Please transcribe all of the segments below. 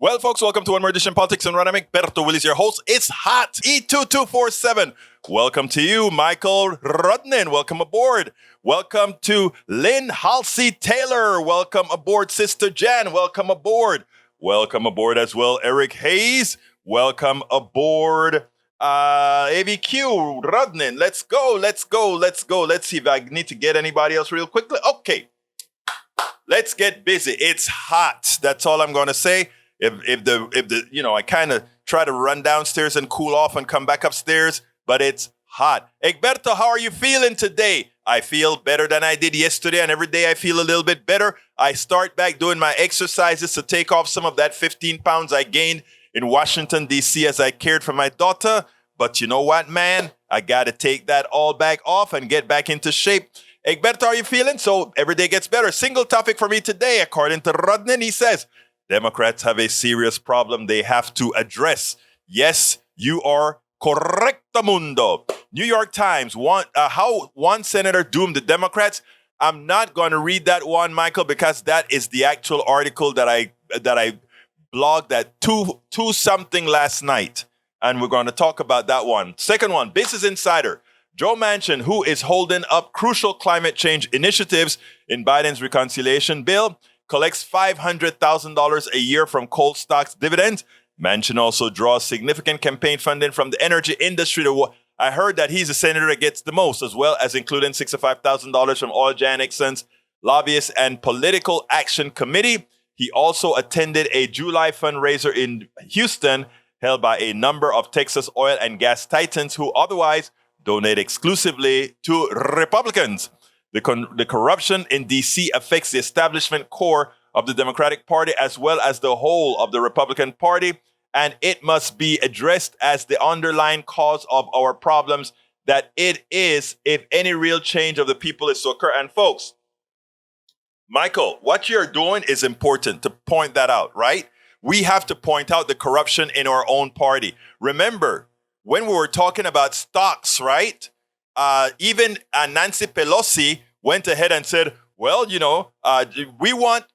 Well, folks, welcome to One More Edition Politics and Run. I'm Egberto Willis, your host. It's hot. E2247. Welcome to you, Michael Rudnin. Welcome aboard. Welcome to Lynn Halsey Taylor. Welcome aboard, Sister Jan. Welcome aboard. Welcome aboard as well, Eric Hayes. Welcome aboard, ABQ Rudnin. Let's go. Let's see if I need to get anybody else real quickly. Okay. Let's get busy. It's hot. That's all I'm going to say. If the I kind of try to run downstairs and cool off and come back upstairs, but it's hot. Egberto, how are you feeling today? I feel better than I did yesterday, and every day I feel a little bit better. I start back doing my exercises to take off some of that 15 pounds I gained in Washington, D.C. as I cared for my daughter. But you know what, man? I got to take that all back off and get back into shape. Egberto, how are you feeling? So every day gets better. Single topic for me today, according to Rudnin, he says, Democrats have a serious problem they have to address. Yes, you are correctamundo. New York Times, how one senator doomed the Democrats. I'm not going to read that one, Michael, because that is the actual article that I blogged at 2 something last night. And we're going to talk about that one. Second one, Business Insider. Joe Manchin, who is holding up crucial climate change initiatives in Biden's reconciliation bill, collects $500,000 a year from coal stocks dividends. Manchin also draws significant campaign funding from the energy industry. I heard that he's the senator that gets the most, as well as including $65,000 from Oil Jan Nixon's Lobbyist and Political Action Committee. He also attended a July fundraiser in Houston held by a number of Texas oil and gas titans who otherwise donate exclusively to Republicans. The corruption in D.C. affects the establishment core of the Democratic Party as well as the whole of the Republican Party, and it must be addressed as the underlying cause of our problems that it is if any real change of the people is to occur. And folks, Michael, what you're doing is important to point that out, right? We have to point out the corruption in our own party. Remember, when we were talking about stocks, right? Even Nancy Pelosi went ahead and said, well, we want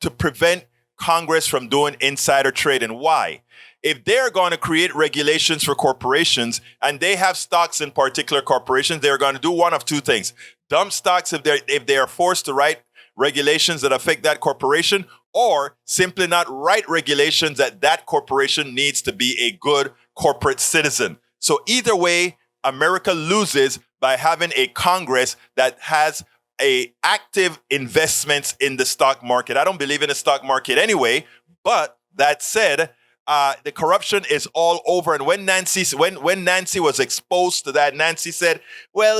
to prevent Congress from doing insider trading. Why? If they're going to create regulations for corporations and they have stocks in particular corporations, they're going to do one of two things. Dump stocks if they are forced to write regulations that affect that corporation, or simply not write regulations that corporation needs to be a good corporate citizen. So either way, America loses by having a Congress that has a active investments in the stock market. I don't believe in the stock market anyway, but that said, the corruption is all over. And when Nancy was exposed to that, Nancy said, well,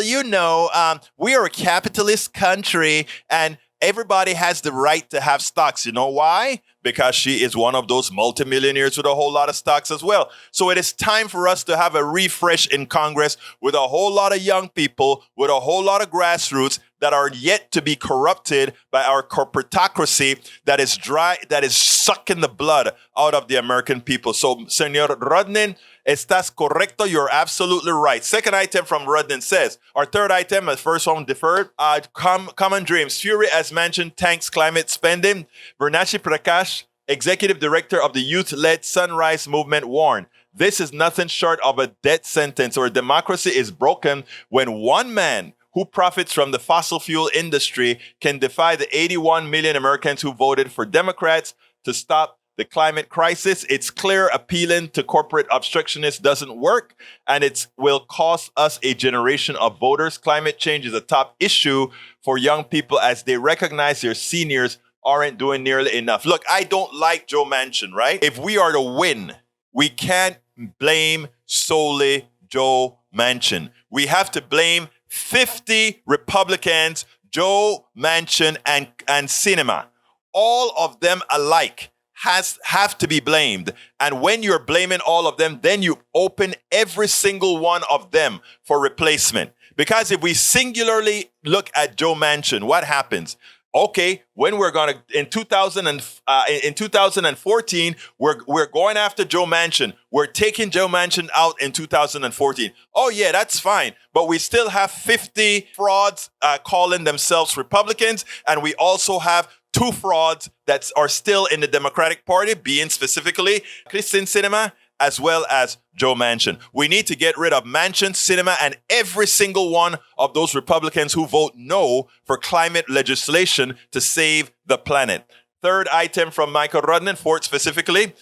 we are a capitalist country and everybody has the right to have stocks. You know why? Because she is one of those multimillionaires with a whole lot of stocks as well. So it is time for us to have a refresh in Congress with a whole lot of young people, with a whole lot of grassroots that are yet to be corrupted by our corporatocracy that is dry, that is sucking the blood out of the American people. So, Senor Rudnin, estás correcto. You're absolutely right. Second item from Rudnin says, our third item, the first one deferred, common dreams. Fury as Manchin tanks climate spending. Vernashi Prakash, executive director of the youth-led Sunrise Movement, warned, this is nothing short of a death sentence. Our democracy is broken when one man who profits from the fossil fuel industry can defy the 81 million Americans who voted for Democrats to stop the climate crisis. It's clear appealing to corporate obstructionists doesn't work, and it will cost us a generation of voters. Climate change is a top issue for young people as they recognize their seniors aren't doing nearly enough. Look, I don't like Joe Manchin, right? If we are to win, we can't blame solely Joe Manchin. We have to blame 50 Republicans, Joe Manchin, and Sinema. All of them alike have to be blamed. And when you're blaming all of them, then you open every single one of them for replacement. Because if we singularly look at Joe Manchin, what happens? Okay, when we're going to, in 2014, we're going after Joe Manchin. We're taking Joe Manchin out in 2014. Oh yeah, that's fine. But we still have 50 frauds calling themselves Republicans. And we also have two frauds that are still in the Democratic Party, being specifically Christine Sinema as well as Joe Manchin. We need to get rid of Machin, Sinema, and every single one of those Republicans who vote no for climate legislation to save the planet. Third item from Michael Rodnan, fourth specifically.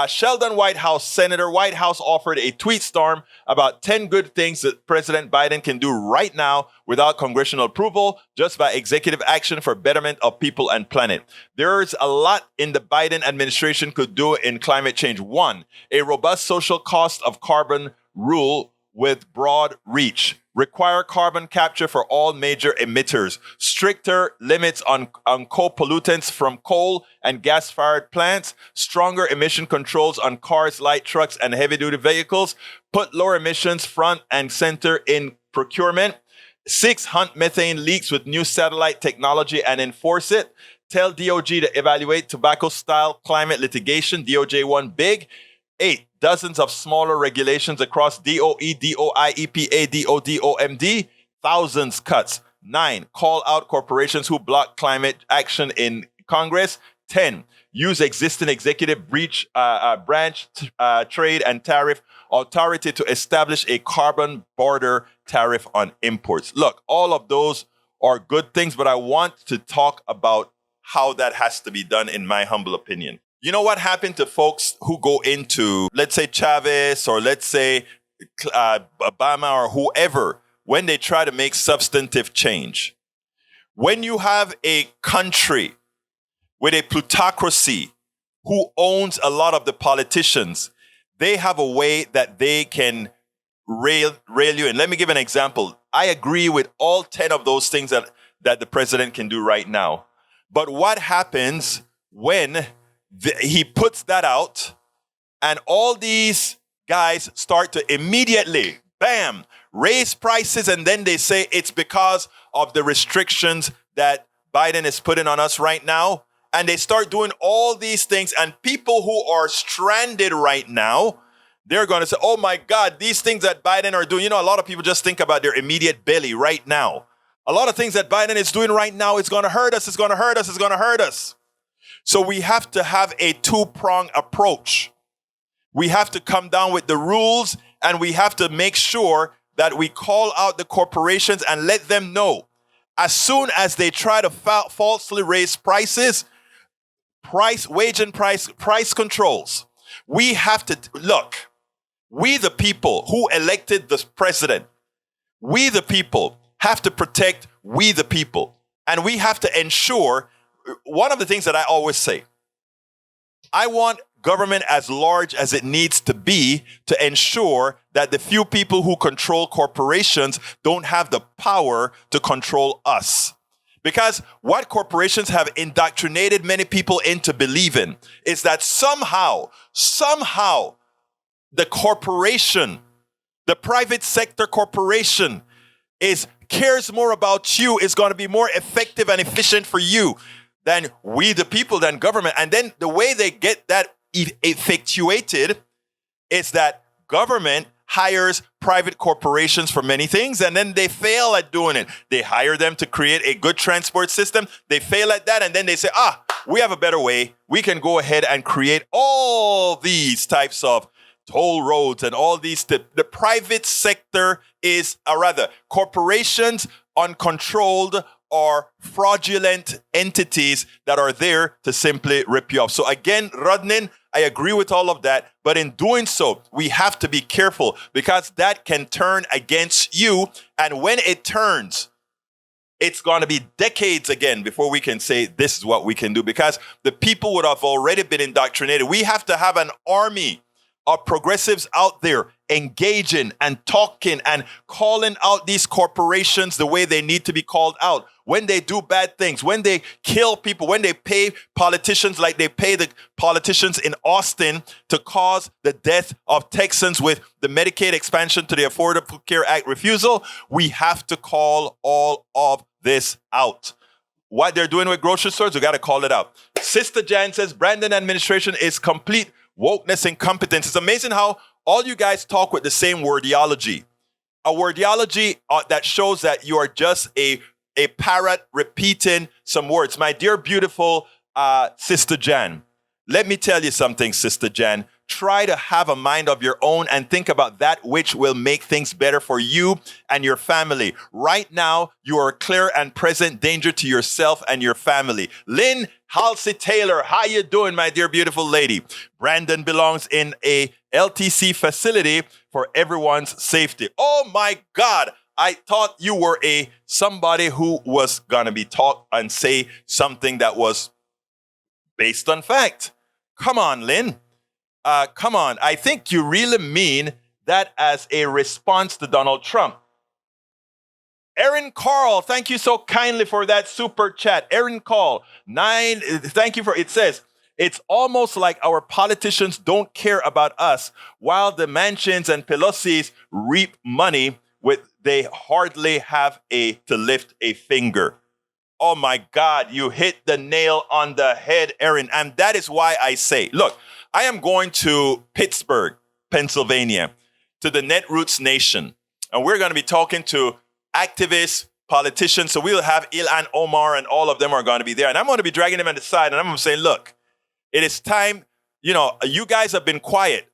Sheldon Senator Whitehouse offered a tweet storm about 10 good things that President Biden can do right now without congressional approval, just by executive action for betterment of people and planet. There's a lot in the Biden administration could do in climate change. One, a robust social cost of carbon rule with broad reach. Require carbon capture for all major emitters. Stricter limits on co-pollutants from coal and gas-fired plants. Stronger emission controls on cars, light trucks, and heavy-duty vehicles. Put lower emissions front and center in procurement. 6, hunt methane leaks with new satellite technology and enforce it. Tell DOJ to evaluate tobacco-style climate litigation. DOJ won big. 8, dozens of smaller regulations across DOE, DOI, EPA, DOD, OMD. Thousands cuts. 9, call out corporations who block climate action in Congress. 10, use existing executive branch trade and tariff authority to establish a carbon border tariff on imports. Look, all of those are good things, but I want to talk about how that has to be done, in my humble opinion. You know what happened to folks who go into, let's say, Chavez or let's say Obama or whoever, when they try to make substantive change? When you have a country with a plutocracy who owns a lot of the politicians, they have a way that they can rail you in. Let me give an example. I agree with all 10 of those things that the president can do right now. But what happens when he puts that out and all these guys start to immediately, bam, raise prices, and then they say it's because of the restrictions that Biden is putting on us right now? And they start doing all these things, and people who are stranded right now, they're going to say, oh my God, these things that Biden are doing. You know, a lot of people just think about their immediate belly right now. A lot of things that Biden is doing right now is going to hurt us, it's going to hurt us, it's going to hurt us. So we have to have a two-pronged approach. We have to come down with the rules, and we have to make sure that we call out the corporations and let them know, as soon as they try to falsely raise prices, wage and price controls. We have to, look, we the people who elected the president, we the people have to protect we the people. And we have to ensure, one of the things that I always say, I want government as large as it needs to be to ensure that the few people who control corporations don't have the power to control us. Because what corporations have indoctrinated many people into believing is that somehow, the corporation, the private sector corporation cares more about you, is going to be more effective and efficient for you than we the people, than government. And then the way they get that effectuated is that government hires private corporations for many things, and then they fail at doing it. They hire them to create a good transport system. They fail at that, and then they say, we have a better way. We can go ahead and create all these types of toll roads and all these. The private sector is, or rather, corporations, uncontrolled or fraudulent entities that are there to simply rip you off. So again, Rodnan, I agree with all of that. But in doing so, we have to be careful, because that can turn against you. And when it turns, it's going to be decades again before we can say this is what we can do, because the people would have already been indoctrinated. We have to have an army of progressives out there engaging and talking and calling out these corporations the way they need to be called out. When they do bad things, when they kill people, when they pay politicians like they pay the politicians in Austin to cause the death of Texans with the Medicaid expansion to the Affordable Care Act refusal, we have to call all of this out. What they're doing with grocery stores, we got to call it out. Sister Jan says, Brandon administration is complete wokeness and incompetence. It's amazing how all you guys talk with the same wordiology. A wordiology that shows that you are just a a parrot repeating some words. My dear, beautiful Sister Jan, let me tell you something, Sister Jan. Try to have a mind of your own and think about that which will make things better for you and your family. Right now, you are a clear and present danger to yourself and your family. Lynn Halsey Taylor, how you doing, my dear beautiful lady? Brandon belongs in a LTC facility for everyone's safety. Oh my God, I thought you were somebody who was gonna be talk and say something that was based on fact. Come on, Lynn. Come on. I think you really mean that as a response to Donald Trump. Erin Carl, thank you so kindly for that super chat. Erin Carl, thank you for, it says, it's almost like our politicians don't care about us while the Manchins and Pelosi's reap money they hardly have to lift a finger. Oh my God, you hit the nail on the head, Erin. And that is why I say, look, I am going to Pittsburgh, Pennsylvania, to the Netroots Nation. And we're going to be talking to activists, politicians. So we'll have Ilhan Omar and all of them are going to be there. And I'm going to be dragging them on the side. And I'm going to say, look, it is time. You guys have been quiet.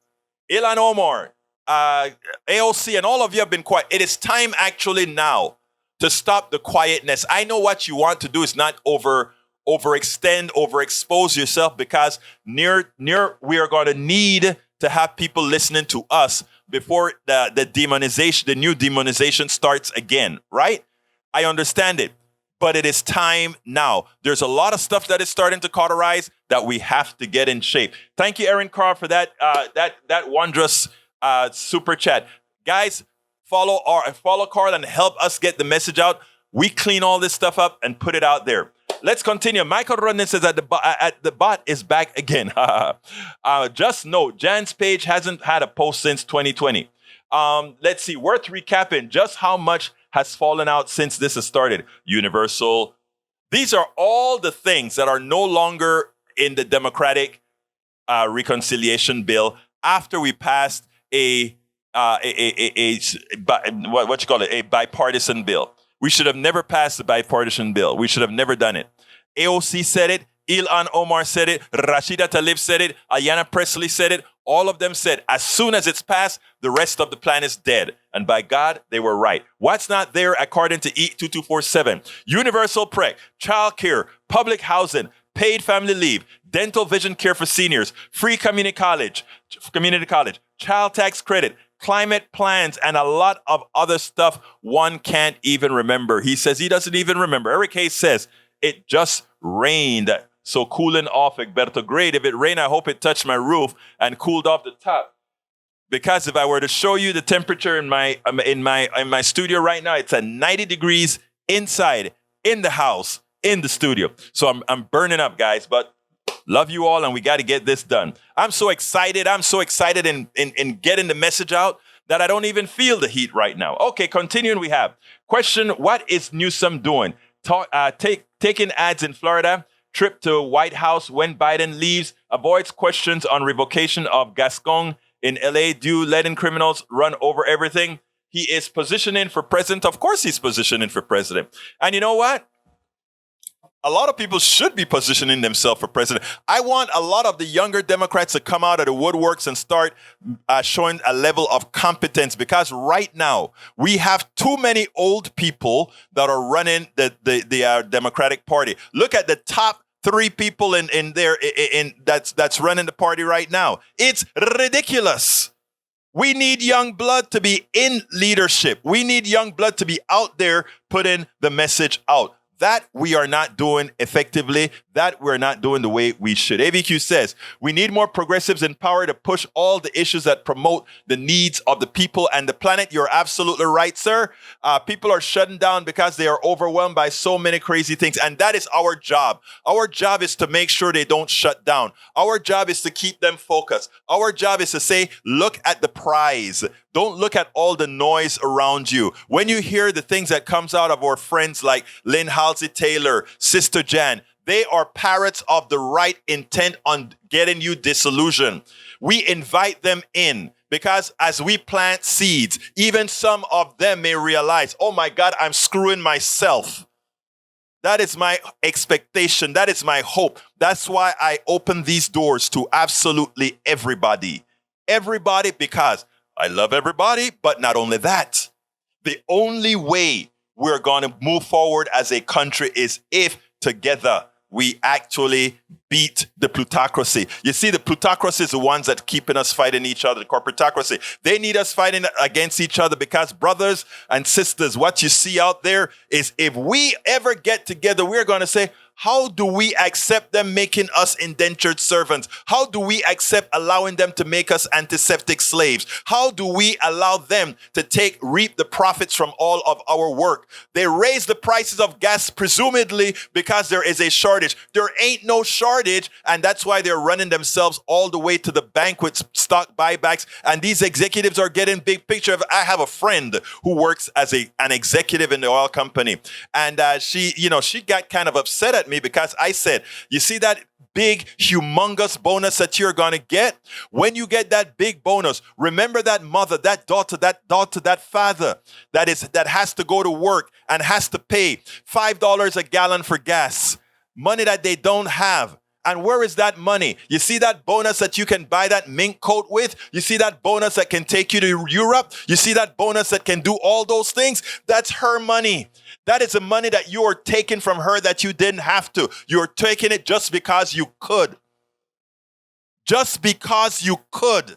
Ilhan Omar, AOC, and all of you have been quiet. It is time actually now to stop the quietness. I know what you want to do is not overextend, overexpose yourself, because we are going to need to have people listening to us before the demonization, the new demonization starts again, right? I understand it, but it is time now. There's a lot of stuff that is starting to cauterize that we have to get in shape. Thank you, Erin Carr, for that wondrous super chat. Guys, follow Carl and help us get the message out. We clean all this stuff up and put it out there. Let's continue. Michael Rodden says that the bot is back again. Just note, Jan's page hasn't had a post since 2020. Let's see. Worth recapping just how much has fallen out since this has started. Universal. These are all the things that are no longer in the Democratic reconciliation bill after we passed a bipartisan bill. We should have never passed a bipartisan bill. We should have never done it. AOC said it. Ilhan Omar said it. Rashida Tlaib said it. Ayanna Pressley said it. All of them said, as soon as it's passed, the rest of the plan is dead. And by God, they were right. What's not there, according to E2247? Universal PrEC, child care, public housing, paid family leave, dental vision care for seniors, free community college, child tax credit, climate plans, and a lot of other stuff one can't even remember. He says he doesn't even remember. Eric Hayes says, it just rained. So cooling off, Egberto. Great. If it rained, I hope it touched my roof and cooled off the top. Because if I were to show you the temperature in my studio right now, it's at 90 degrees inside, in the house, in the studio. So I'm burning up, guys, but love you all, and we got to get this done. I'm so excited. in getting the message out that I don't even feel the heat right now. Okay, continuing, we have question, what is Newsom doing? Taking ads in Florida, trip to White House when Biden leaves, avoids questions on revocation of Gascon in LA, letting criminals run over everything. He is positioning for president. Of course he's positioning for president. And you know what? A lot of people should be positioning themselves for president. I want a lot of the younger Democrats to come out of the woodworks and start showing a level of competence, because right now we have too many old people that are running the Democratic Party. Look at the top 3 people in there that's running the party right now. It's ridiculous. We need young blood to be in leadership. We need young blood to be out there putting the message out. That we are not doing effectively. That we're not doing the way we should. AVQ says, we need more progressives in power to push all the issues that promote the needs of the people and the planet. You're absolutely right, sir. People are shutting down because they are overwhelmed by so many crazy things. And that is our job. Our job is to make sure they don't shut down. Our job is to keep them focused. Our job is to say, look at the prize. Don't look at all the noise around you. When you hear the things that comes out of our friends like Lynn Halsey Taylor, Sister Jan, they are parrots of the right intent on getting you disillusioned. We invite them in because as we plant seeds, even some of them may realize, oh my God, I'm screwing myself. That is my expectation. That is my hope. That's why I open these doors to absolutely everybody. Everybody, because I love everybody, but not only that. The only way we're going to move forward as a country is if together we actually beat the plutocracy. You see, the plutocracy is the ones that keeping us fighting each other, the corporatocracy. They need us fighting against each other because, brothers and sisters, what you see out there is if we ever get together, we're going to say, how do we accept them making us indentured servants? How do we accept allowing them to make us antiseptic slaves? How do we allow them to reap the profits from all of our work? They raise the prices of gas, presumably because there is a shortage. There ain't no shortage, and that's why they're running themselves all the way to the bank with stock buybacks. And these executives are getting big picture. I have a friend who works as an executive in the oil company, and she got kind of upset at me because I said, you see that big, humongous bonus that you're going to get? When you get that big bonus, remember that mother, that daughter, that father that has to go to work and has to pay $5 a gallon for gas, money that they don't have. And where is that money? You see that bonus that you can buy that mink coat with? You see that bonus that can take you to Europe? You see that bonus that can do all those things? That's her money. That is the money that you are taking from her that you didn't have to. You're taking it just because you could. Just because you could.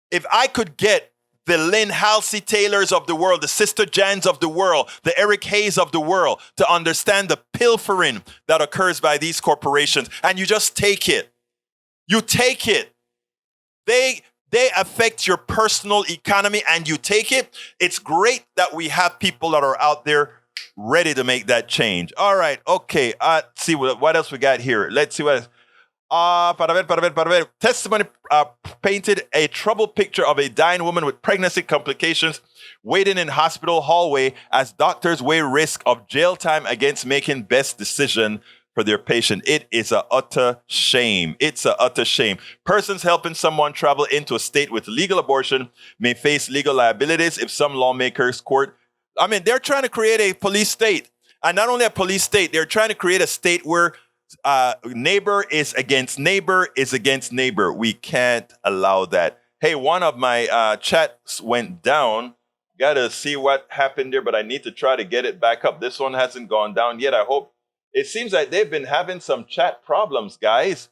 If I could get the Lynn Halsey Taylors of the world, the Sister Jans of the world, the Eric Hayes of the world to understand the pilfering that occurs by these corporations, and you just take it. You take it. They affect your personal economy and you take it. It's great that we have people that are out there ready to make that change. All right. Okay. See what else we got here. Let's see what else. Para ver. Testimony painted a troubled picture of a dying woman with pregnancy complications waiting in hospital hallway as doctors weigh risk of jail time against making best decision for their patient. It is an utter shame. It's an utter shame. Persons helping someone travel into a state with legal abortion may face legal liabilities if some lawmakers they're trying to create a police state. And not only a police state, they're trying to create a state where neighbor is against neighbor is against neighbor. We can't allow that. Hey, one of my chats went down. Got to see what happened there, but I need to try to get it back up. This one hasn't gone down yet. I hope. It seems like they've been having some chat problems, guys.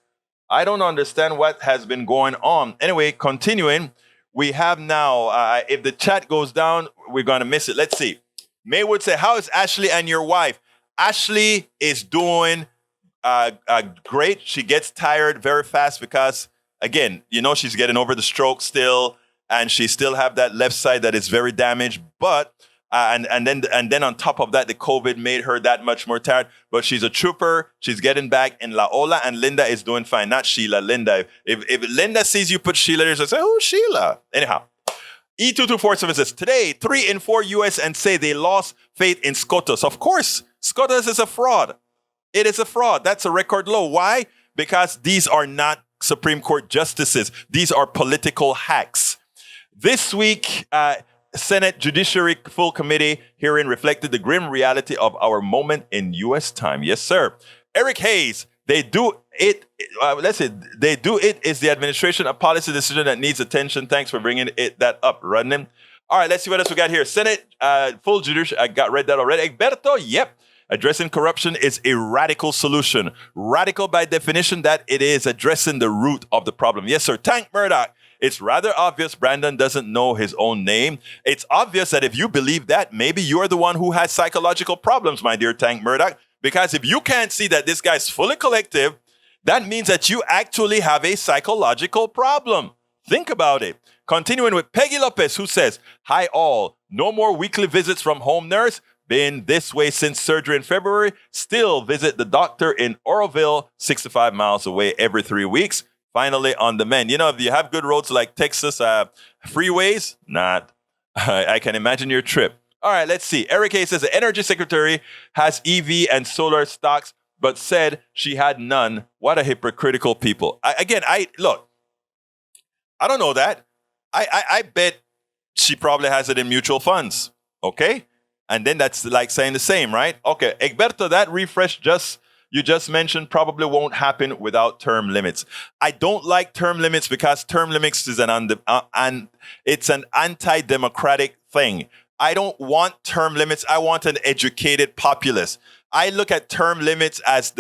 I don't understand what has been going on. Anyway, continuing, we have now, if the chat goes down, we're going to miss it. Let's see. Maywood say, how is Ashley and your wife? Ashley is doing great. She gets tired very fast because, again, she's getting over the stroke still, and she still have that left side that is very damaged. But and then on top of that, the COVID made her that much more tired. But she's a trooper. She's getting back in La Ola, and Linda is doing fine. Not Sheila, Linda. If Linda sees you put Sheila there, she'll say, "Oh, Sheila." Anyhow, E2247 says today 3 in 4 U.S. and say they lost faith in SCOTUS. Of course, SCOTUS is a fraud. It is a fraud. That's a record low. Why? Because these are not Supreme Court justices. These are political hacks. This week, Senate Judiciary Full Committee hearing reflected the grim reality of our moment in U.S. time. Yes, sir. Eric Hayes, they do it is the administration a policy decision that needs attention. Thanks for bringing that up, Rodney. All right, let's see what else we got here. Senate Full Judiciary, I read that already. Egberto, yep. Addressing corruption is a radical solution. Radical by definition that it is addressing the root of the problem. Yes, sir. Tank Murdoch. It's rather obvious Brandon doesn't know his own name. It's obvious that if you believe that, maybe you're the one who has psychological problems, my dear Tank Murdoch. Because if you can't see that this guy's fully collective, that means that you actually have a psychological problem. Think about it. Continuing with Peggy Lopez, who says, hi all, no more weekly visits from home nurse. Been this way since surgery in February. Still visit the doctor in Oroville, 65 miles away every 3 weeks. Finally on the mend. If you have good roads like Texas, freeways, not. I can imagine your trip. All right, let's see. Eric A. says the energy secretary has EV and solar stocks, but said she had none. What a hypocritical people. I don't know that. I bet she probably has it in mutual funds. Okay? And then that's like saying the same, right? Okay, Egberto, that refresh you just mentioned probably won't happen without term limits. I don't like term limits because term limits is it's an anti-democratic thing. I don't want term limits. I want an educated populace. I look at term limits as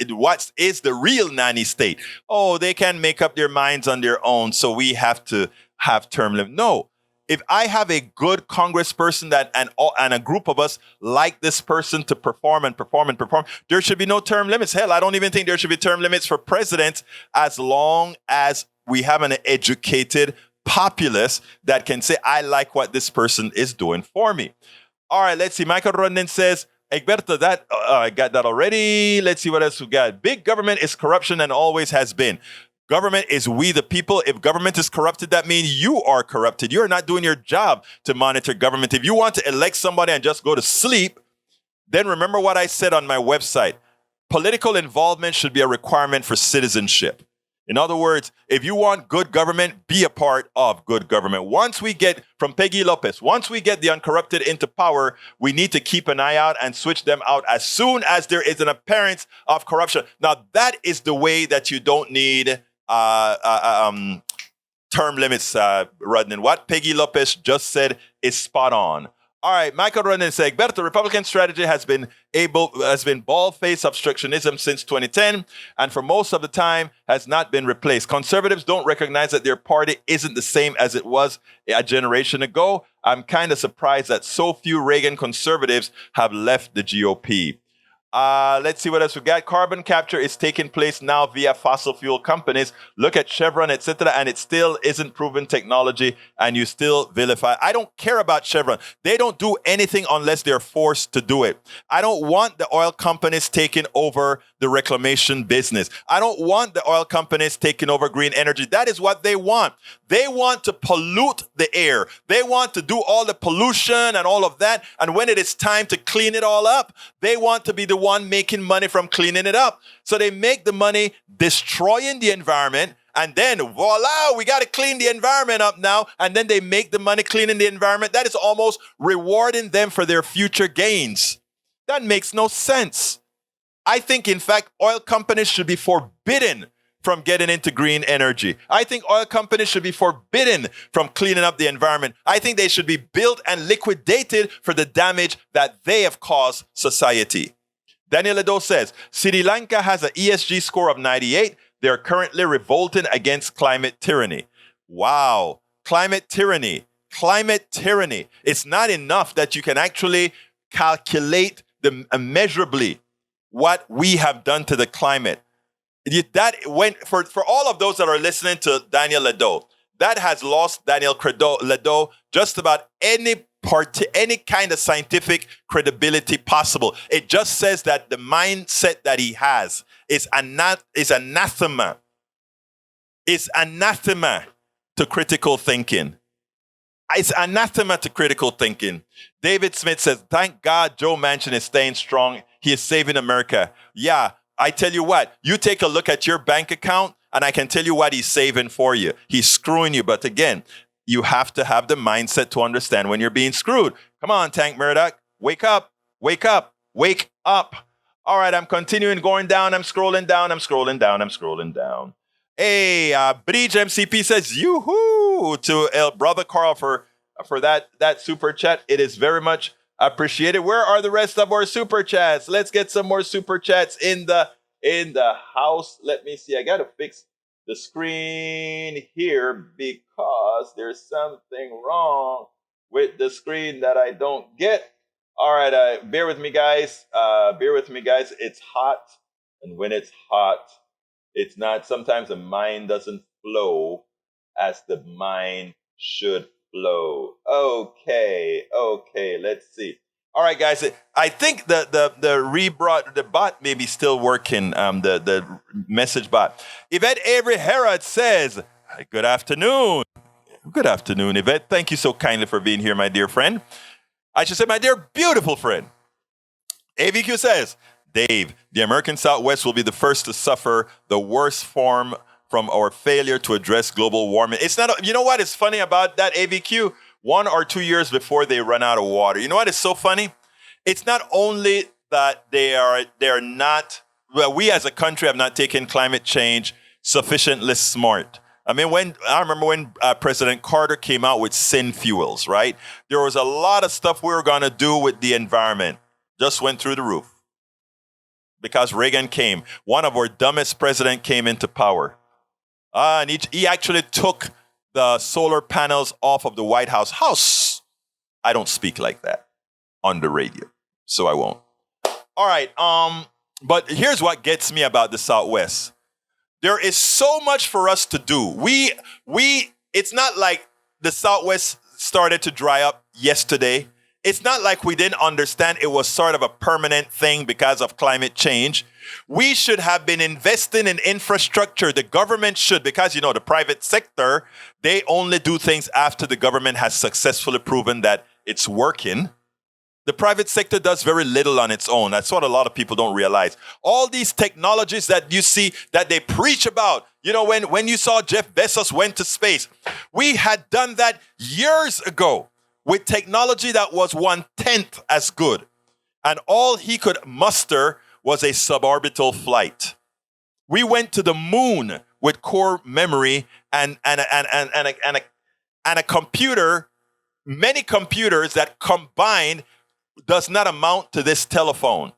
what is the real nanny state? Oh, they can make up their minds on their own, so we have to have term limits. No. If I have a good congressperson and a group of us like this person to perform and perform and perform, there should be no term limits. Hell, I don't even think there should be term limits for presidents as long as we have an educated populace that can say, I like what this person is doing for me. All right, let's see. Michael Rodden says, Egberto, I got that already. Let's see what else we got. Big government is corruption and always has been. Government is we the people. If government is corrupted, that means you are corrupted. You're not doing your job to monitor government. If you want to elect somebody and just go to sleep, then remember what I said on my website. Political involvement should be a requirement for citizenship. In other words, if you want good government, be a part of good government. Once we get, from Peggy Lopez, once we get the uncorrupted into power, we need to keep an eye out and switch them out as soon as there is an appearance of corruption. Now, that is the way that you don't need term limits, Rodnan. What Peggy Lopez just said is spot on. All right, Michael Rodnan says, Egberto, Republican strategy has been bald-faced obstructionism since 2010, and for most of the time has not been replaced. Conservatives don't recognize that their party isn't the same as it was a generation ago. I'm kind of surprised that so few Reagan conservatives have left the GOP. Let's see what else we got. Carbon capture is taking place now via fossil fuel companies. Look at Chevron, etc., and it still isn't proven technology, and you still vilify. I don't care about Chevron. They don't do anything unless they're forced to do it. I don't want the oil companies taking over the reclamation business. I don't want the oil companies taking over green energy. That is what they want. They want to pollute the air. They want to do all the pollution and all of that. And when it is time to clean it all up, they want to be the one making money from cleaning it up. So they make the money destroying the environment, and then voila, we got to clean the environment up now. And then they make the money cleaning the environment. That is almost rewarding them for their future gains. That makes no sense. I think, in fact, oil companies should be forbidden from getting into green energy. I think oil companies should be forbidden from cleaning up the environment. I think they should be built and liquidated for the damage that they have caused society. Daniel Edo says, Sri Lanka has an ESG score of 98. They're currently revolting against climate tyranny. Wow. Climate tyranny. Climate tyranny. It's not enough that you can actually calculate immeasurably what we have done to the climate. That went for all of those that are listening to Daniel Ledo, that has lost Daniel Ledo just about any kind of scientific credibility possible. It just says that the mindset that he has is anathema. It's anathema to critical thinking. It's anathema to critical thinking. David Smith says, thank God Joe Manchin is staying strong. He is saving America. Yeah, I tell you what, you take a look at your bank account and I can tell you what he's saving for you. He's screwing you. But again, you have to have the mindset to understand when you're being screwed. Come on, Tank Murdoch. Wake up. Wake up. Wake up. All right, I'm continuing going down. I'm scrolling down. Hey, Bridge MCP says, yoo-hoo, to El Brother Carl for that super chat. It is very much appreciated. Where are the rest of our super chats? Let's get some more super chats in the house. Let me see. I got to fix the screen here because there's something wrong with the screen that I don't get. All right, bear with me, guys. It's hot, and when it's hot, it's not. Sometimes the mind doesn't flow as the mind should flow. Okay. Let's see. All right, guys. I think the bot may be still working. The message bot. Yvette Avery Herod says, "Good afternoon. Good afternoon, Yvette. Thank you so kindly for being here, my dear friend. I should say, my dear beautiful friend." AVQ says, Dave, the American Southwest will be the first to suffer the worst form from our failure to address global warming. It's not, you know what is funny about that, AVQ? 1 or 2 years before they run out of water. You know what is so funny? It's not only that they're not, well, we as a country have not taken climate change sufficiently smart. I remember when President Carter came out with sin fuels, right? There was a lot of stuff we were going to do with the environment. Just went through the roof. Because Reagan came. One of our dumbest presidents came into power. And he actually took the solar panels off of the White House. I don't speak like that on the radio, so I won't. All right, but here's what gets me about the Southwest. There is so much for us to do. It's not like the Southwest started to dry up yesterday. It's not like we didn't understand it was sort of a permanent thing because of climate change. We should have been investing in infrastructure. The government should, because, the private sector, they only do things after the government has successfully proven that it's working. The private sector does very little on its own. That's what a lot of people don't realize. All these technologies that you see that they preach about, when you saw Jeff Bezos went to space, we had done that years ago with technology that was 1/10 as good. And all he could muster was a suborbital flight. We went to the moon with core memory and a computer, many computers that combined does not amount to this telephone.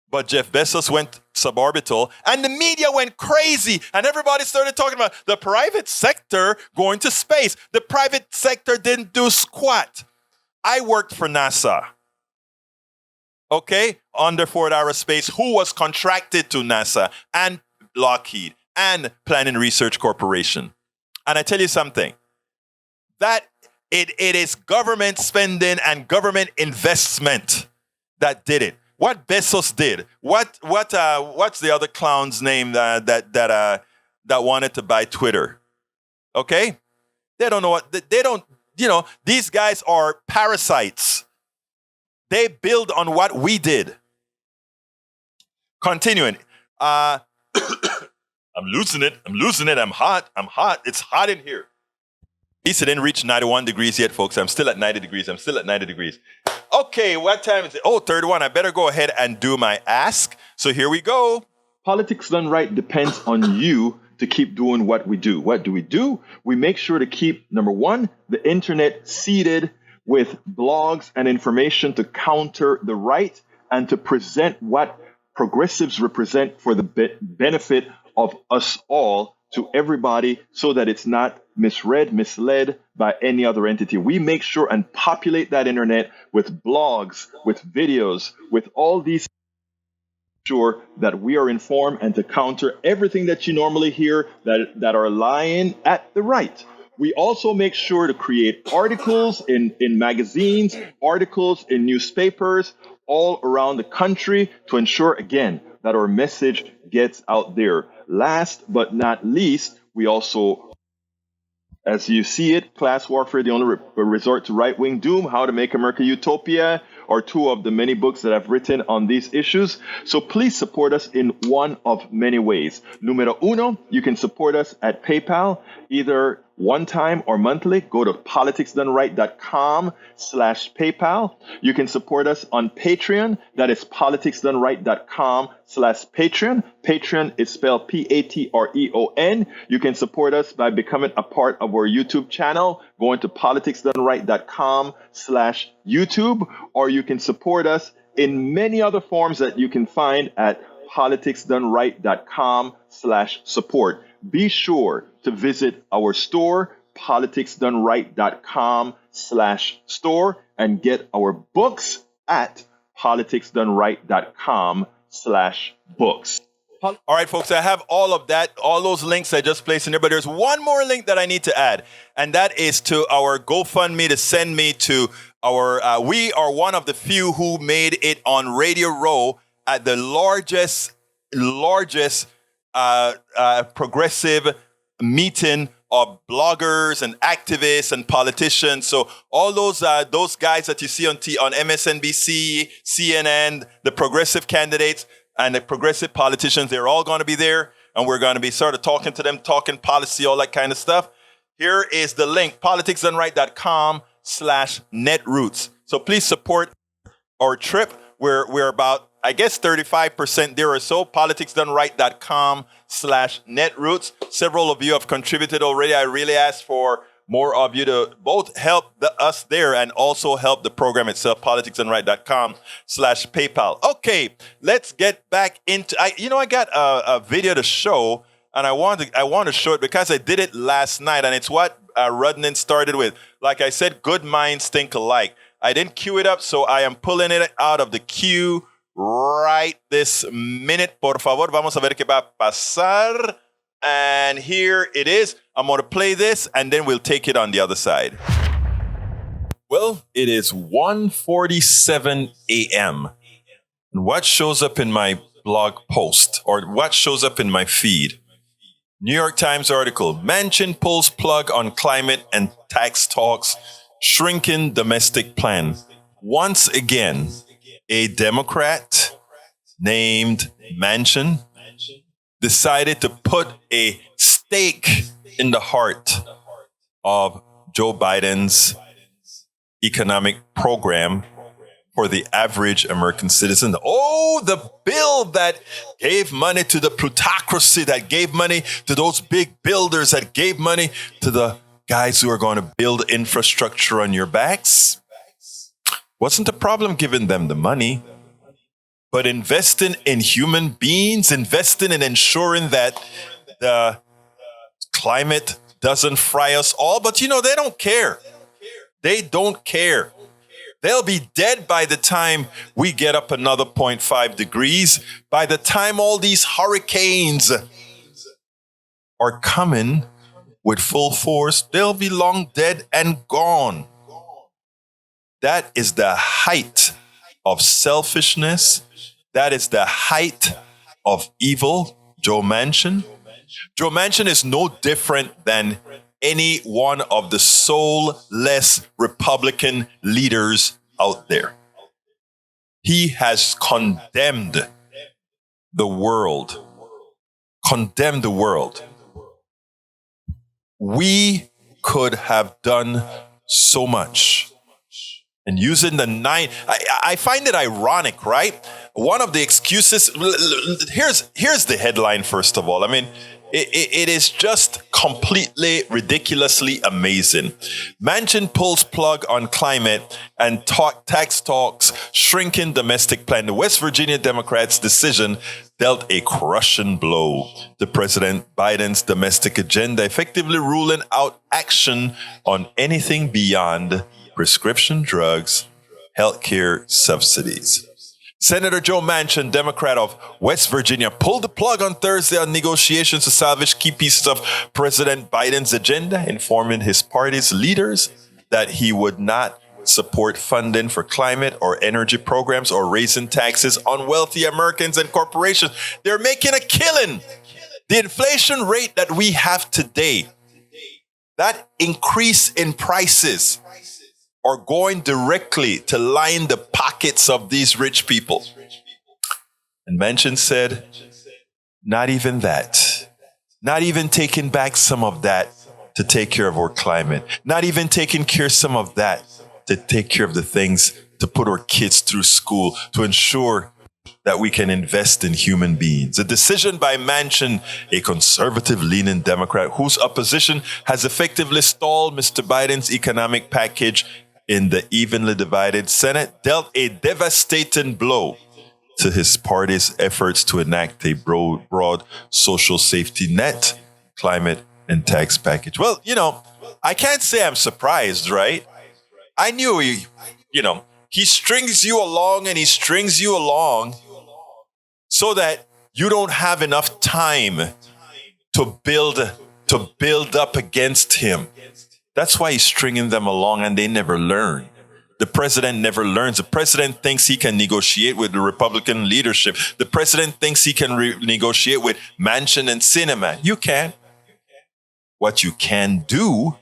But Jeff Bezos went suborbital and the media went crazy and everybody started talking about the private sector going to space. The private sector didn't do squat. I worked for NASA, okay, under Ford Aerospace, who was contracted to NASA and Lockheed and Planning Research Corporation. And I tell you something, that it is government spending and government investment that did it. What Bezos did, what's the other clown's name that wanted to buy Twitter? Okay, they don't know what they don't. These guys are parasites. They build on what we did. Continuing, I'm losing it. I'm hot. It's hot in here. At least it didn't reach 91 degrees yet, folks. I'm still at 90 degrees. Okay, what time is it? Oh, 31. I better go ahead and do my ask. So here we go. Politics Done Right depends on you to keep doing what we do. What do? We make sure to keep, number one, the internet seeded with blogs and information to counter the right and to present what progressives represent for the benefit of us all to everybody so that it's not misread, misled by any other entity. We make sure and populate that internet with blogs, with videos, with all these sure that we are informed and to counter everything that you normally hear that are lying at the right. We also make sure to create articles in magazines, articles in newspapers all around the country to ensure, again, that our message gets out there. Last but not least, we also, as you see it, Class Warfare, the only resort to right-wing doom, How to Make America Utopia, are two of the many books that I've written on these issues. So please support us in one of many ways. Numero uno, you can support us at PayPal, either one time or monthly. Go to politicsdoneright.com/PayPal. You can support us on Patreon. That is politicsdoneright.com/Patreon. Patreon is spelled Patreon. You can support us by becoming a part of our YouTube channel, going to politicsdoneright.com/YouTube, or you can support us in many other forms that you can find at politicsdoneright.com/support. Be sure to visit our store, politicsdoneright.com/store, and get our books at politicsdoneright.com/books. All right, folks, I have all of that, all those links I just placed in there, but there's one more link that I need to add, and that is to our GoFundMe to send me to our, we are one of the few who made it on Radio Row at the largest progressive meeting of bloggers and activists and politicians. So all those guys that you see on MSNBC, CNN, the progressive candidates and the progressive politicians, they're all going to be there. And we're going to be sort of talking to them, talking policy, all that kind of stuff. Here is the link, politicsdoneright.com/netroots. So please support our trip. We're about, I guess, 35% there or so. Politicsdoneright.com/netroots. Several of you have contributed already. I really ask for more of you to both help us there and also help the program itself, politicsdoneright.com/PayPal. Okay, let's get back into, I got a video to show, and I want to show it because I did it last night, and it's what Rudnan started with. Like I said, good minds think alike. I didn't queue it up, so I am pulling it out of the queue right this minute. Por favor, vamos a ver qué va a pasar. And here it is. I'm going to play this, and then we'll take it on the other side. Well, it is 1:47 a.m. And what shows up in my blog post, or what shows up in my feed? New York Times article, Manchin pulls plug on climate and tax talks, shrinking domestic plan. Once again, a Democrat named Machin decided to put a stake in the heart of Joe Biden's economic program for the average American citizen. Oh, the bill that gave money to the plutocracy, that gave money to those big builders, that gave money to the guys who are going to build infrastructure on your backs. Wasn't the problem giving them the money, but investing in human beings, investing in ensuring that the climate doesn't fry us all. But they don't care. They don't care. They'll be dead by the time we get up another 0.5 degrees. By the time all these hurricanes are coming with full force, they'll be long dead and gone. That is the height of selfishness. That is the height of evil. Joe Manchin. Joe Manchin is no different than any one of the soulless Republican leaders out there. He has condemned the world. Condemned the world. We could have done so much. And using the I find it ironic, right? One of the excuses, here's the headline, first of all. I mean, it is just completely ridiculously amazing. Manchin pulls plug on climate and tax talks, shrinking domestic plan. The West Virginia Democrats' decision dealt a crushing blow to President Biden's domestic agenda, effectively ruling out action on anything beyond prescription drugs, healthcare subsidies. Senator Joe Manchin, Democrat of West Virginia, pulled the plug on Thursday on negotiations to salvage key pieces of President Biden's agenda, informing his party's leaders that he would not support funding for climate or energy programs or raising taxes on wealthy Americans and corporations. They're making a killing. The inflation rate that we have today, that increase in prices, are going directly to line the pockets of these rich people. And Manchin said, not even that. Not even taking back some of that to take care of our climate. Not even taking care of some of that to take care of the things to put our kids through school, to ensure that we can invest in human beings. A decision by Manchin, a conservative-leaning Democrat whose opposition has effectively stalled Mr. Biden's economic package in the evenly divided Senate, dealt a devastating blow to his party's efforts to enact a broad social safety net, climate, and tax package. Well, I can't say I'm surprised, right? I knew he strings you along and he strings you along so that you don't have enough time to build up against him. That's why he's stringing them along, and they never learn. The president never learns. The president thinks he can negotiate with the Republican leadership. The president thinks he can negotiate with Manchin and Sinema. You can't. What you can do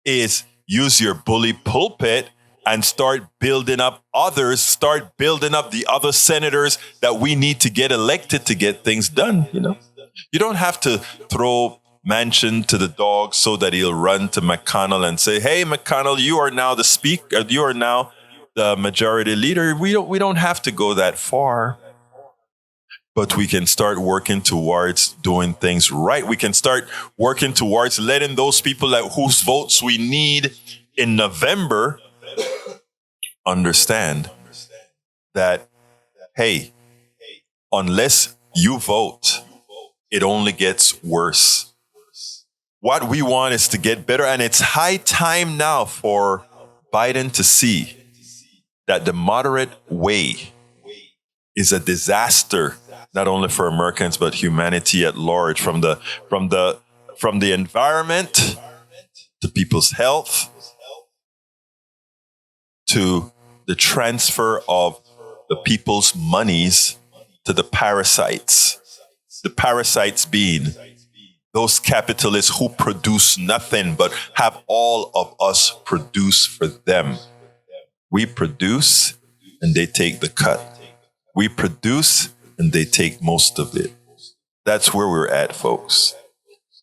is use your bully pulpit and start building up others, start building up the other senators that we need to get elected to get things done. You don't have to throw Manchin to the dog so that he'll run to McConnell and say, "Hey, McConnell, you are now the speaker. You are now the majority leader." We don't have to go that far, but we can start working towards doing things right. We can start working towards letting those people whose votes we need in November understand that, hey, unless you vote, it only gets worse. What we want is to get better, and it's high time now for Biden to see that the moderate way is a disaster, not only for Americans but humanity at large, from the environment to people's health to the transfer of the people's monies to the parasites. The parasites being those capitalists who produce nothing but have all of us produce for them. We produce and they take the cut. We produce and they take most of it. That's where we're at, folks.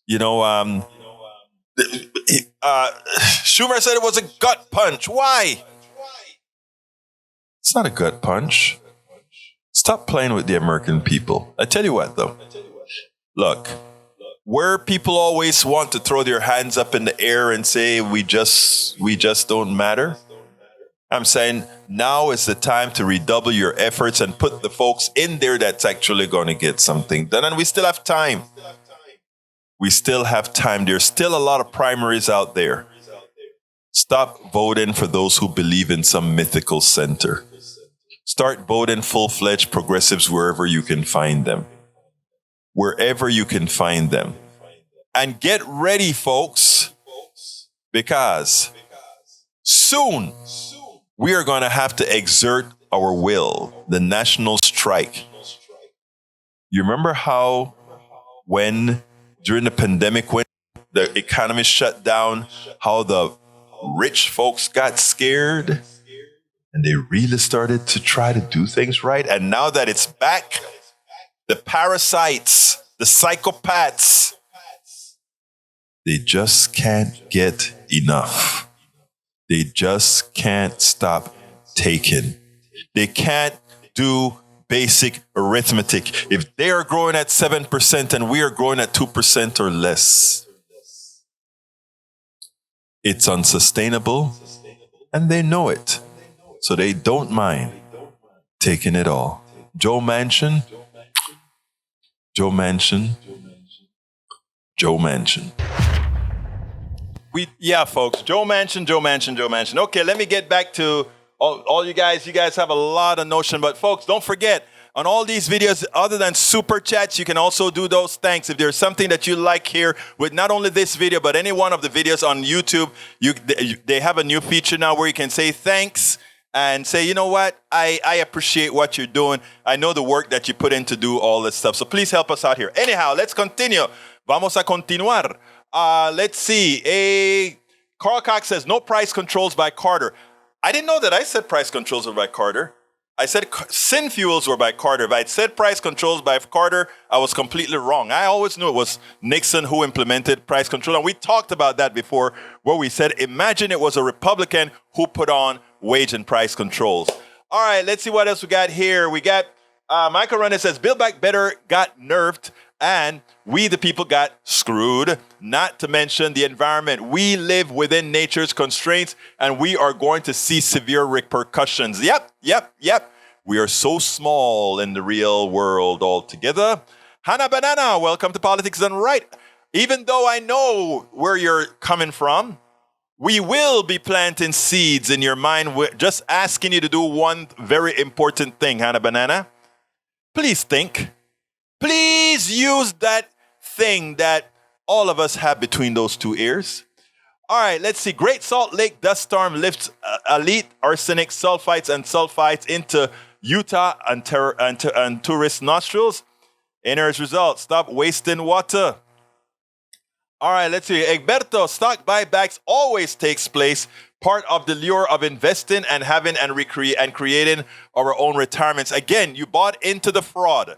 Schumer said it was a gut punch. Why? It's not a gut punch. Stop playing with the American people. I tell you what, though. Look, where people always want to throw their hands up in the air and say, we just don't matter. I'm saying now is the time to redouble your efforts and put the folks in there that's actually going to get something done. And we still have time. We still have time. There's still a lot of primaries out there. Stop voting for those who believe in some mythical center. Start voting full-fledged progressives wherever you can find them. Wherever you can find them. And get ready, folks, because soon we are going to have to exert our will, the national strike. You remember how during the pandemic, when the economy shut down, how the rich folks got scared and they really started to try to do things right? And now that it's back, the parasites, the psychopaths, they just can't get enough. They just can't stop taking. They can't do basic arithmetic. If they are growing at 7% and we are growing at 2% or less, it's unsustainable and they know it. So they don't mind taking it all. Joe Manchin. Folks, Joe Manchin. Okay, let me get back to all you guys. You guys have a lot of notion, but folks, don't forget, on all these videos, other than super chats, you can also do those thanks. If there's something that you like here with not only this video, but any one of the videos on YouTube, they have a new feature now where you can say thanks and say, you know what, I appreciate what you're doing. I know the work that you put in to do all this stuff. So please help us out here. Anyhow, let's continue. Vamos a continuar. Let's see. Carl Cox says, no price controls by Carter. I didn't know that I said price controls were by Carter. I said sin fuels were by Carter. If I said price controls by Carter, I was completely wrong. I always knew it was Nixon who implemented price control. And we talked about that before, where we said, imagine it was a Republican who put on wage and price controls. All right, let's see what else we got here. We got Michael Runner says, Build Back Better got nerfed and we the people got screwed, not to mention the environment. We live within nature's constraints and we are going to see severe repercussions. Yep. We are so small in the real world altogether. Hannah Banana, welcome to Politics Done Right. Even though I know where you're coming from, we will be planting seeds in your mind. We're just asking you to do one very important thing, Hannah Banana. Please think. Please use that thing that all of us have between those two ears. All right, let's see. Great Salt Lake dust storm lifts elite arsenic sulfites and sulfites into Utah and tourist nostrils. As result, stop wasting water. All right, let's see. Egberto, stock buybacks always takes place. Part of the lure of investing and having and creating our own retirements. Again, you bought into the fraud.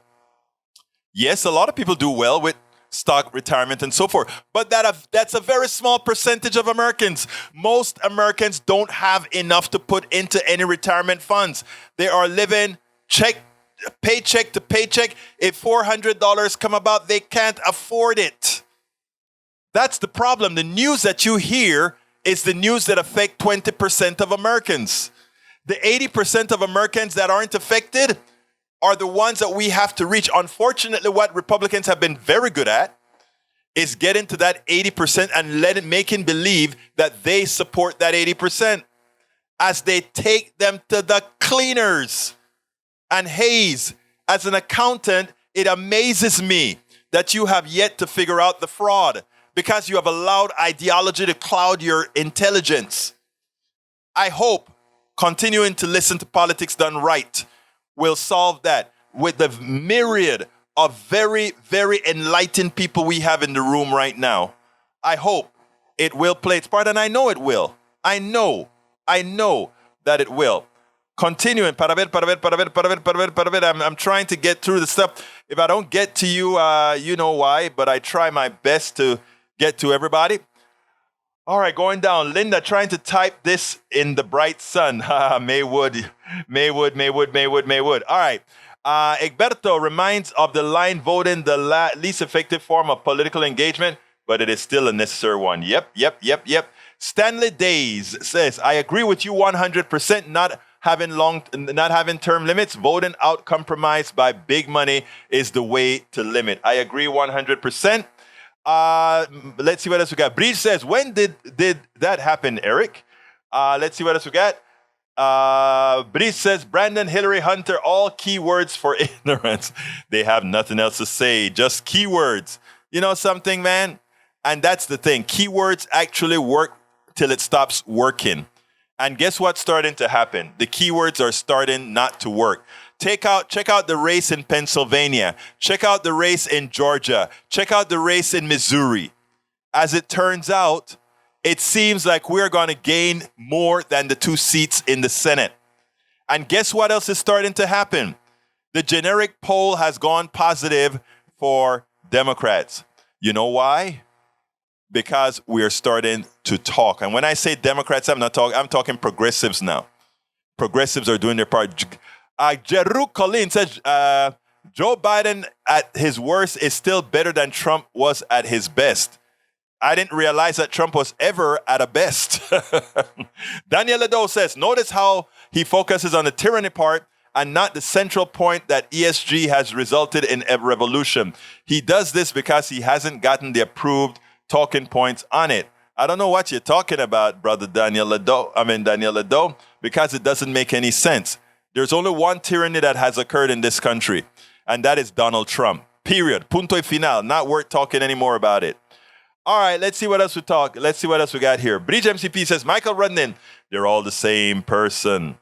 Yes, a lot of people do well with stock retirement and so forth. But that's a very small percentage of Americans. Most Americans don't have enough to put into any retirement funds. They are living paycheck to paycheck. If $400 come about, they can't afford it. That's the problem. The news that you hear is the news that affect 20% of Americans. The 80% of Americans that aren't affected are the ones that we have to reach. Unfortunately, what Republicans have been very good at is getting to that 80% and making believe that they support that 80% as they take them to the cleaners. And Hayes, as an accountant, it amazes me that you have yet to figure out the fraud because you have allowed ideology to cloud your intelligence. I hope continuing to listen to Politics Done Right will solve that with the myriad of very, very enlightened people we have in the room right now. I hope it will play its part, and I know it will. I know that it will. Continuing, I'm trying to get through the stuff. If I don't get to you, you know why, but I try my best to get to everybody. All right, going down. Linda trying to type this in the bright sun. Maywood. All right. Egberto reminds of the line voting the least effective form of political engagement, but it is still a necessary one. Yep. Stanley Days says, I agree with you 100%. Not having term limits, voting out compromise by big money is the way to limit. I agree 100%. Let's see what else we got. Breach says, when did that happen, Eric? Let's see what else we got. Breach says, Brandon, Hillary, Hunter, all keywords for ignorance. They have nothing else to say, just keywords. You know something, man? And that's the thing. Keywords actually work till it stops working. And guess what's starting to happen? The keywords are starting not to work. Check out the race in Pennsylvania. Check out the race in Georgia. Check out the race in Missouri. As it turns out, it seems like we're going to gain more than the 2 seats in the Senate. And guess what else is starting to happen? The generic poll has gone positive for Democrats. You know why? Because we are starting to talk. And when I say Democrats, I'm talking progressives now. Progressives are doing their part. Jeru Colleen says, Joe Biden at his worst is still better than Trump was at his best. I didn't realize that Trump was ever at a best. Daniel Ledo says, notice how he focuses on the tyranny part and not the central point that ESG has resulted in a revolution. He does this because he hasn't gotten the approved talking points on it. I don't know what you're talking about, brother Daniel Ledo, because it doesn't make any sense. There's only one tyranny that has occurred in this country, and that is Donald Trump. Period. Punto y final. Not worth talking anymore about it. All right, let's see what else we got here. Bridge MCP says, Michael Rudnin, they're all the same person.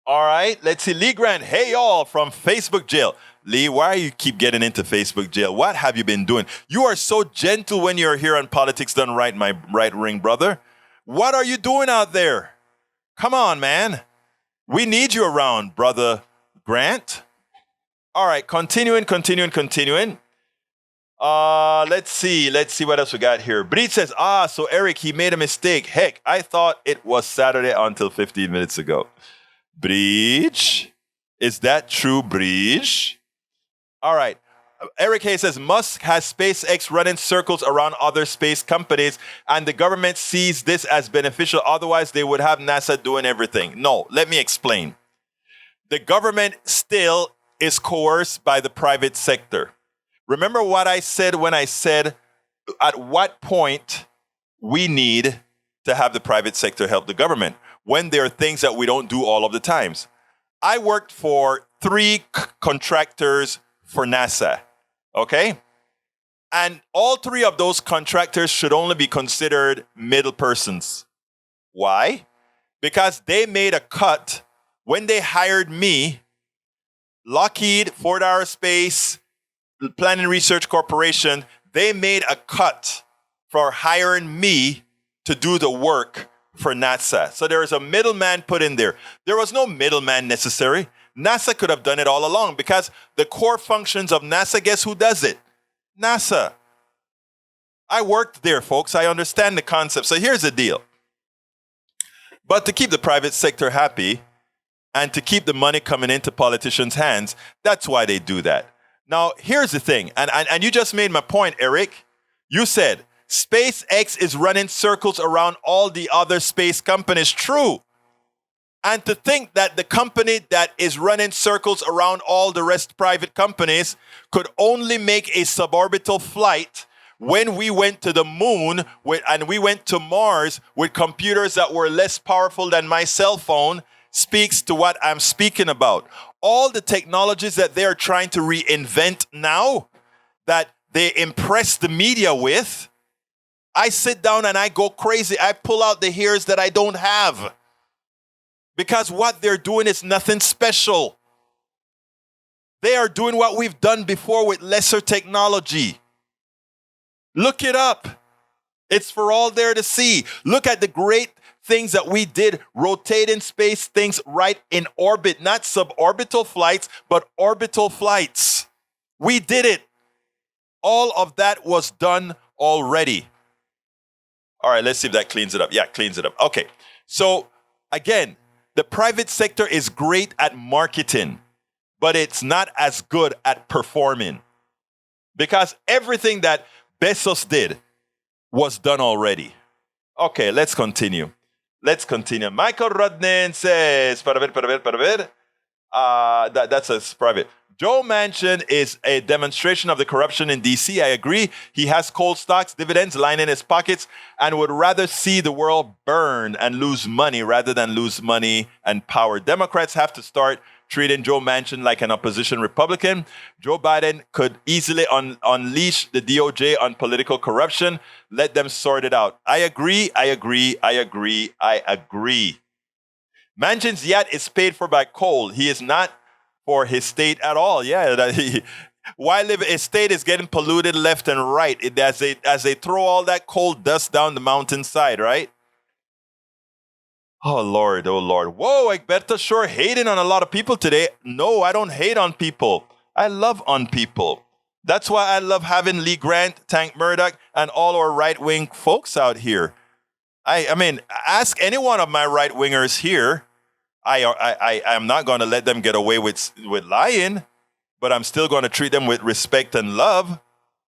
All right, let's see. Lee Grant, hey y'all, from Facebook jail. Lee, why you keep getting into Facebook jail? What have you been doing? You are so gentle when you're here on Politics Done Right, my right ring brother. What are you doing out there? Come on, man. We need you around, brother Grant. All right, continuing. Let's see what else we got here. Breach says, so Eric, he made a mistake. Heck, I thought it was Saturday until 15 minutes ago. Breach, is that true, Breach? All right. Eric Hayes says, Musk has SpaceX running circles around other space companies, and the government sees this as beneficial. Otherwise, they would have NASA doing everything. No, let me explain. The government still is coerced by the private sector. Remember what I said when I said at what point we need to have the private sector help the government when there are things that we don't do all of the times. I worked for 3 contractors for NASA, okay? And all 3 of those contractors should only be considered middle persons. Why? Because they made a cut when they hired me. Lockheed, Ford Aerospace, Planning Research Corporation, they made a cut for hiring me to do the work for NASA. So there is a middleman put in there. There was no middleman necessary. NASA could have done it all along because the core functions of NASA, guess who does it? NASA. I worked there, folks. I understand the concept. So here's the deal. But to keep the private sector happy and to keep the money coming into politicians' hands, that's why they do that. Now, here's the thing. And you just made my point, Eric. You said SpaceX is running circles around all the other space companies. True. And to think that the company that is running circles around all the rest private companies could only make a suborbital flight when we went to the moon and we went to Mars with computers that were less powerful than my cell phone speaks to what I'm speaking about. All the technologies that they are trying to reinvent now, that they impress the media with, I sit down and I go crazy. I pull out the hairs that I don't have. Because what they're doing is nothing special. They are doing what we've done before with lesser technology. Look it up. It's for all there to see. Look at the great things that we did, rotating space things right in orbit, not suborbital flights, but orbital flights. We did it. All of that was done already. All right, let's see if that cleans it up. Yeah, cleans it up. Okay. So again, the private sector is great at marketing, but it's not as good at performing. Because everything that Bezos did was done already. Okay, let's continue. Michael Rodnan says, that's a private. Joe Manchin is a demonstration of the corruption in D.C. I agree. He has cold stocks, dividends lining his pockets, and would rather see the world burn and lose money rather than lose money and power. Democrats have to start treating Joe Manchin like an opposition Republican. Joe Biden could easily unleash the DOJ on political corruption. Let them sort it out. I agree. Manchin's yacht is paid for by coal. He is not for his state at all. Yeah, while his state is getting polluted left and right as they throw all that coal dust down the mountainside, right? Oh, Lord. Whoa, Egberto sure hating on a lot of people today. No, I don't hate on people. I love on people. That's why I love having Lee Grant, Tank Murdoch, and all our right-wing folks out here. I mean, ask any one of my right-wingers here. I'm not going to let them get away with lying, but I'm still going to treat them with respect and love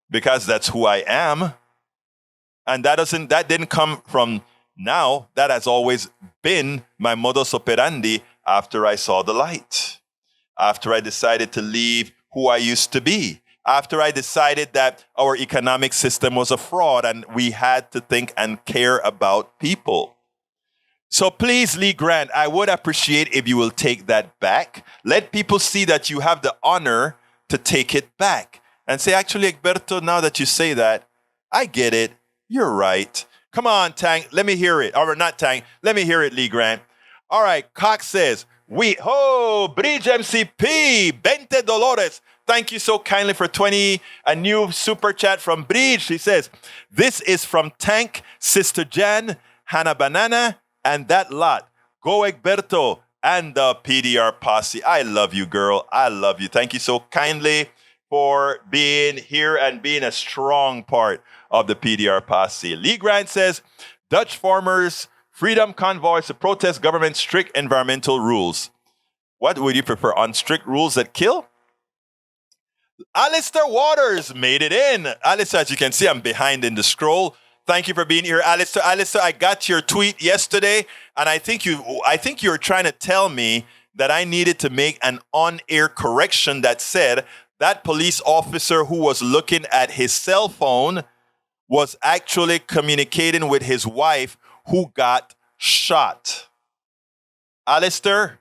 because that's who I am. And that didn't come from now. That has always been my modus operandi after I saw the light, after I decided to leave who I used to be, after I decided that our economic system was a fraud and we had to think and care about people. So please, Lee Grant, I would appreciate if you will take that back. Let people see that you have the honor to take it back and say, actually, Egberto, now that you say that, I get it. You're right. Come on, Tank. Let me hear it. Or not Tank. Let me hear it, Lee Grant. All right. Cox says, Bridge MCP, $20. Thank you so kindly for 20, a new super chat from Bridge. He says, this is from Tank, Sister Jan, Hannah Banana, and that lot. Go Egberto and the PDR posse. I love you, girl. I love you. Thank you so kindly for being here and being a strong part of the PDR posse. Lee Grant says, Dutch farmers, freedom convoys to protest government's strict environmental rules. What would you prefer, on strict rules that kill? Alistair Waters made it in. Alistair, as you can see, I'm behind in the scroll. Thank you for being here, Alistair. Alistair, I got your tweet yesterday, and I think you were trying to tell me that I needed to make an on-air correction that said that police officer who was looking at his cell phone was actually communicating with his wife who got shot. Alistair,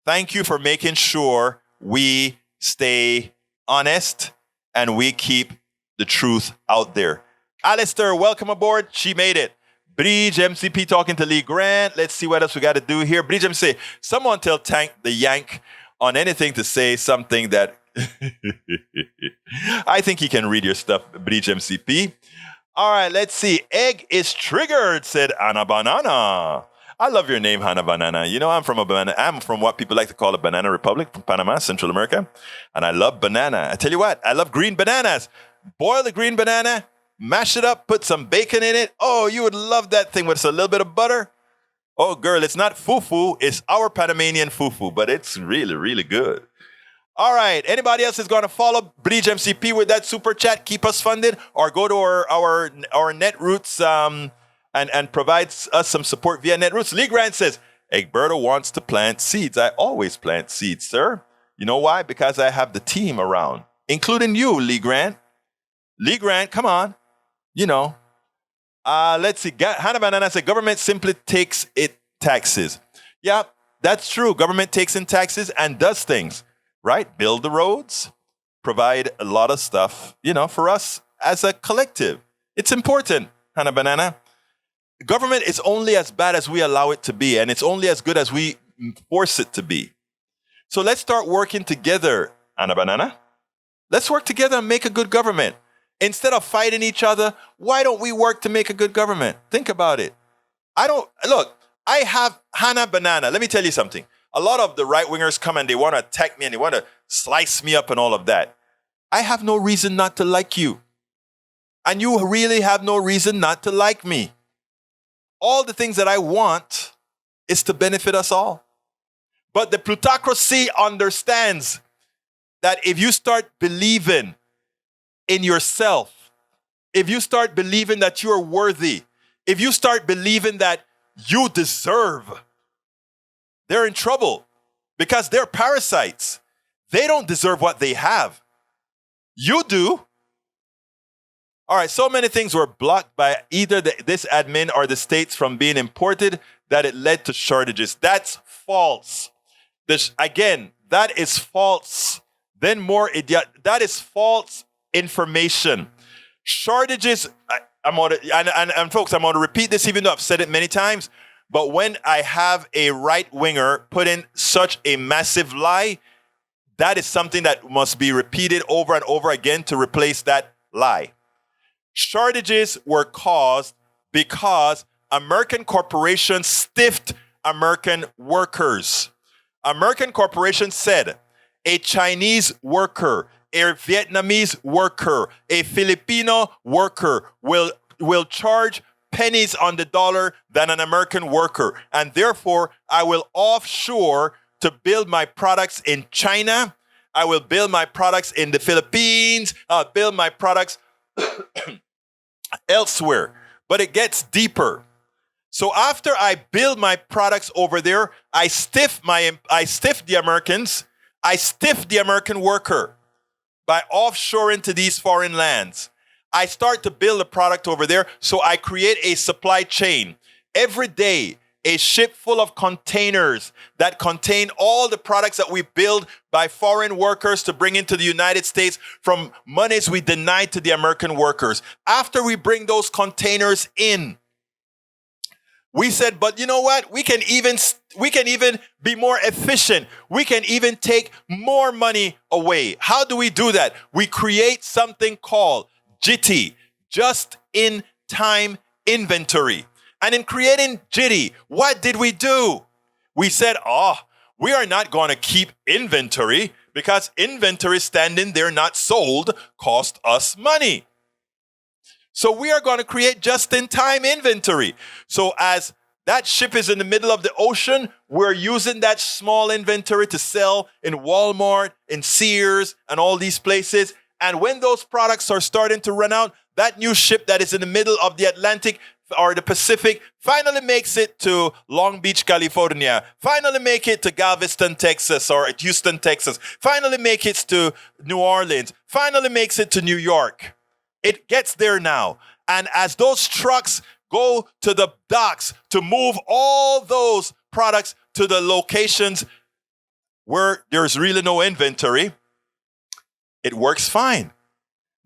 thank you for making sure we stay honest and we keep the truth out there. Alistair, welcome aboard. She made it. Bridge MCP talking to Lee Grant. Let's see what else we got to do here. Bridge MC, someone tell Tank the Yank on anything to say something that I think he can read your stuff, Bridge MCP. All right, let's see. Egg is triggered, said Anna Banana. I love your name, Hannah Banana. You know, I'm from what people like to call a banana republic from Panama, Central America. And I love banana. I tell you what, I love green bananas. Boil the green banana, mash it up, put some bacon in it. Oh, you would love that thing with a little bit of butter. Oh, girl, it's not fufu. It's our Panamanian fufu, but it's really, really good. All right. Anybody else is going to follow Bridge MCP with that super chat? Keep us funded, or go to our Netroots and provides us some support via Netroots. Lee Grant says, Egberto wants to plant seeds. I always plant seeds, sir. You know why? Because I have the team around, including you, Lee Grant. Lee Grant, come on. You know. Let's see. Hannah Banana said, government simply takes it taxes. Yeah, that's true. Government takes in taxes and does things. Right? Build the roads, provide a lot of stuff, for us as a collective. It's important, Hannah Banana. Government is only as bad as we allow it to be, and it's only as good as we force it to be. So let's start working together, Hannah Banana. Let's work together and make a good government. Instead of fighting each other, why don't we work to make a good government? Think about it. I have Hannah Banana. Let me tell you something. A lot of the right-wingers come and they want to attack me and they want to slice me up and all of that. I have no reason not to like you. And you really have no reason not to like me. All the things that I want is to benefit us all. But the plutocracy understands that if you start believing in yourself, if you start believing that you're worthy, if you start believing that you deserve, they're in trouble because they're parasites. They don't deserve what they have. You do. All right, so many things were blocked by either this admin or the states from being imported that it led to shortages. That's false. Again, that is false. Then more idiot. That is false information. Shortages, and folks, I'm going to repeat this even though I've said it many times. But when I have a right-winger put in such a massive lie, that is something that must be repeated over and over again to replace that lie. Shortages were caused because American corporations stiffed American workers. American corporations said a Chinese worker, a Vietnamese worker, a Filipino worker will charge pennies on the dollar than an American worker. And therefore, I will offshore to build my products in China. I will build my products in the Philippines. I'll build my products elsewhere. But it gets deeper. So after I build my products over there, I stiff the Americans. I stiff the American worker by offshoring to these foreign lands. I start to build a product over there, so I create a supply chain. Every day, a ship full of containers that contain all the products that we build by foreign workers to bring into the United States from monies we denied to the American workers. After we bring those containers in, we said, but you know what? We can even be more efficient. We can even take more money away. How do we do that? We create something called JITI, just-in-time inventory. And in creating JITI, what did we do? We said, we are not going to keep inventory because inventory standing there not sold cost us money. So we are going to create just-in-time inventory. So as that ship is in the middle of the ocean, we're using that small inventory to sell in Walmart, in Sears, and all these places. And when those products are starting to run out, that new ship that is in the middle of the Atlantic or the Pacific finally makes it to Long Beach, California, finally make it to Galveston, Texas, or Houston, Texas, finally make it to New Orleans, finally makes it to New York. It gets there now. And as those trucks go to the docks to move all those products to the locations where there's really no inventory, it works fine.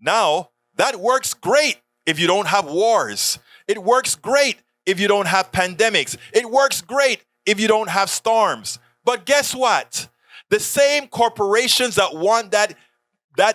Now, that works great if you don't have wars. It works great if you don't have pandemics. It works great if you don't have storms. But guess what? The same corporations that want that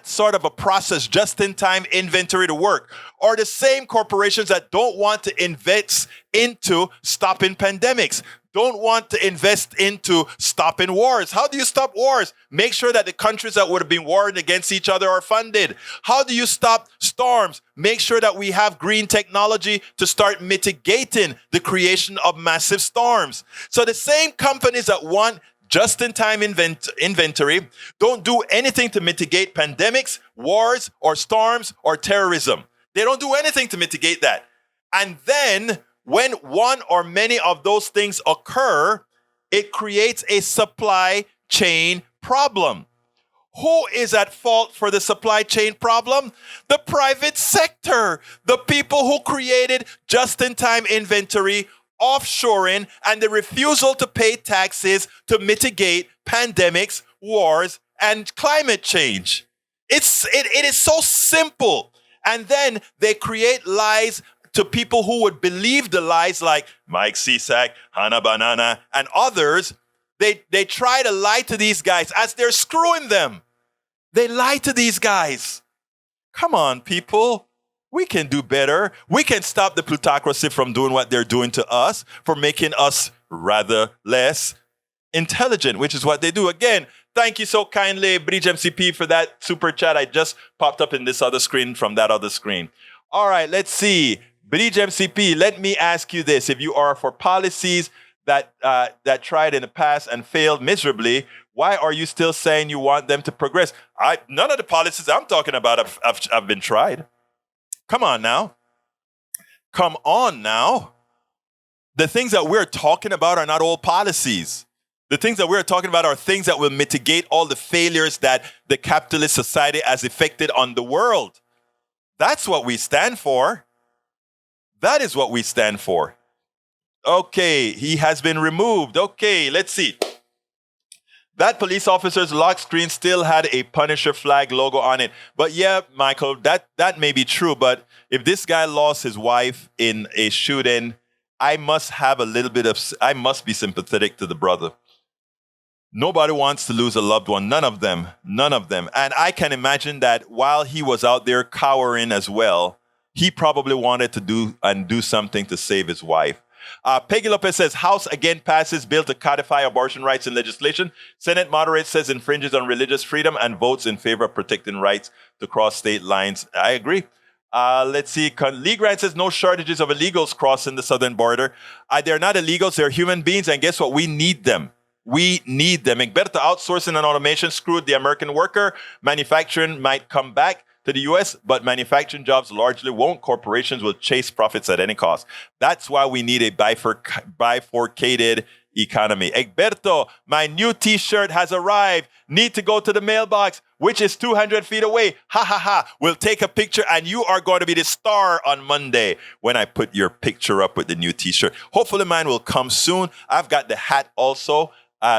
sort of a process, just-in-time inventory to work, are the same corporations that don't want to invest into stopping pandemics. don't want to invest into stopping wars. How do you stop wars? Make sure that the countries that would have been warring against each other are funded. How do you stop storms? Make sure that we have green technology to start mitigating the creation of massive storms. So the same companies that want just-in-time inventory don't do anything to mitigate pandemics, wars, or storms, or terrorism. They don't do anything to mitigate that. And then when one or many of those things occur, it creates a supply chain problem. Who is at fault for the supply chain problem? The private sector, the people who created just-in-time inventory, offshoring, and the refusal to pay taxes to mitigate pandemics, wars, and climate change. It is so simple. And then they create lies to people who would believe the lies, like Mike Cisak, Hannah Banana, and others. They try to lie to these guys as they're screwing them. They lie to these guys. Come on, people. We can do better. We can stop the plutocracy from doing what they're doing to us, for making us rather less intelligent, which is what they do. Again, thank you so kindly, Bridge MCP, for that super chat. I just popped up in this other screen from that other screen. All right, let's see. Bridge MCP, let me ask you this. If you are for policies that tried in the past and failed miserably, why are you still saying you want them to progress? None of the policies I'm talking about have been tried. Come on now. Come on now. The things that we're talking about are not old policies. The things that we're talking about are things that will mitigate all the failures that the capitalist society has effected on the world. That's what we stand for. That is what we stand for. Okay, he has been removed. Okay, let's see. That police officer's lock screen still had a Punisher flag logo on it. But yeah, Michael, that may be true. But if this guy lost his wife in a shooting, I must be sympathetic to the brother. Nobody wants to lose a loved one. None of them. And I can imagine that while he was out there cowering as well, he probably wanted to do something to save his wife. Peggy Lopez says, House again passes bill to codify abortion rights in legislation. Senate moderates says infringes on religious freedom and votes in favor of protecting rights to cross state lines. I agree. Let's see. Lee Grant says no shortages of illegals crossing the southern border. They're not illegals. They're human beings. And guess what? We need them. We need them. Egberto, outsourcing and automation screwed the American worker. Manufacturing might come back to the U.S., but manufacturing jobs largely won't. Corporations will chase profits at any cost. That's why we need a bifurcated economy. Egberto, my new T-shirt has arrived. Need to go to the mailbox, which is 200 feet away. Ha, ha, ha. We'll take a picture, and you are going to be the star on Monday when I put your picture up with the new T-shirt. Hopefully mine will come soon. I've got the hat also.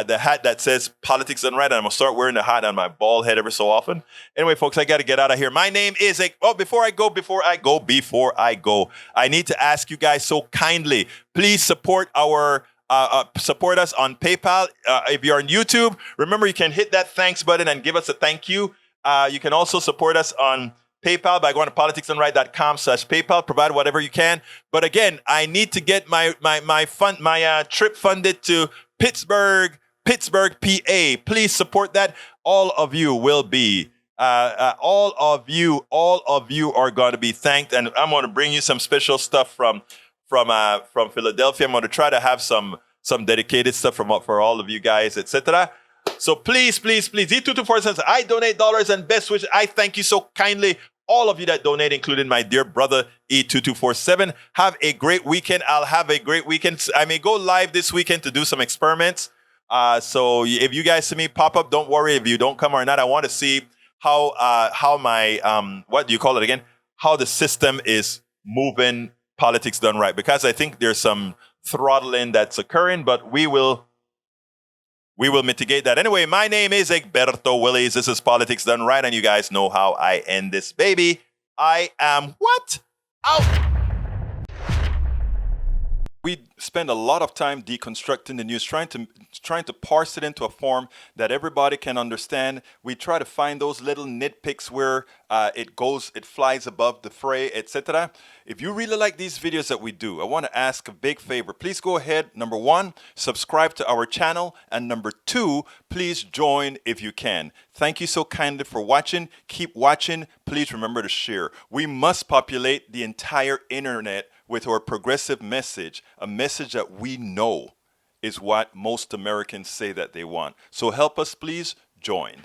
The hat that says politics done right, and I'm going to start wearing the hat on my bald head every so often. Anyway, folks, I got to get out of here. My name is, before I go, I need to ask you guys so kindly, please support support us on PayPal. If you're on YouTube, remember you can hit that thanks button and give us a thank you. You can also support us on PayPal by going to politicsdoneright.com/PayPal. Provide whatever you can. But again, I need to get my trip funded to Pittsburgh, PA. Please support that. All of you will be. All of you are going to be thanked, and I'm going to bring you some special stuff from Philadelphia. I'm going to try to have some dedicated stuff for all of you guys, etc. So please, E224 says, I donate dollars and best wishes. I thank you so kindly. All of you that donate, including my dear brother E2247, have a great weekend. I'll have a great weekend. I may go live this weekend to do some experiments. So if you guys see me pop up, don't worry if you don't come or not. I want to see how my what do you call it again? How the system is moving politics done right. Because I think there's some throttling that's occurring, but we will mitigate that. Anyway, my name is Egberto Willies. This is Politics Done Right, and you guys know how I end this baby. I am what? Out! We spend a lot of time deconstructing the news, trying to parse it into a form that everybody can understand. We try to find those little nitpicks where it flies above the fray, etc. If you really like these videos that we do, I want to ask a big favor. Please go ahead. Number one, subscribe to our channel, and number two, please join if you can. Thank you so kindly for watching. Keep watching. Please remember to share. We must populate the entire internet with our progressive message, a message that we know is what most Americans say that they want. So help us, please join.